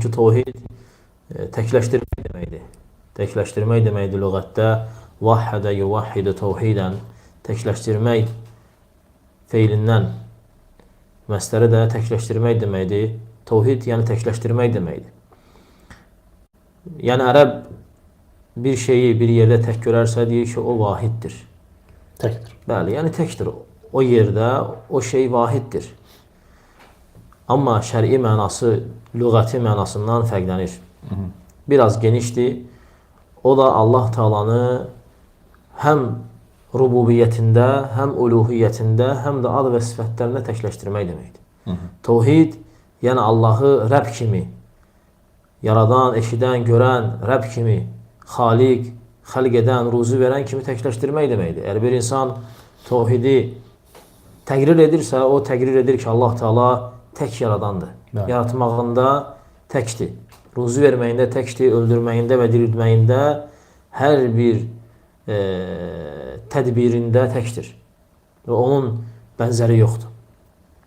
Halbuki tevhid təkləşdirmək deməkdir. Təkləşdirmək deməkdir lüğətdə. Vahhədə yuvahhidu tevhidən. Təkləşdirmək feilindən. Məsləri də təkləşdirmək deməkdir. Tevhid yəni təkləşdirmək deməkdir. Yəni ərəb bir şeyi bir yerdə tək görərsə deyir ki, o vahiddir. Təkdir. Bəli, yəni təkdir. O yerdə o şey vahiddir. Amma şəri mənası lüğəti mənasından fərqlənir. Biraz genişdir. O da Allah Taalanı həm rububiyyətində, həm uluhiyyətində, həm də ad və sifətlərində təkləşdirmək deməkdir. Tevhid, yəni Allahı Rəbb kimi, yaradan, eşidən, görən, Rəbb kimi, xaliq, xəlq edən, ruzu verən kimi təkləşdirmək deməkdir. Əgər bir insan tevhidi təqrir edirsə, o təqrir edir ki, Allah Taala tək yaradandır. Yaratmağında təkdir. Ruzu verməyində təkdir, öldürməyində və diriltməyində hər bir tədbirində təkdir. Və onun bənzəri yoxdur.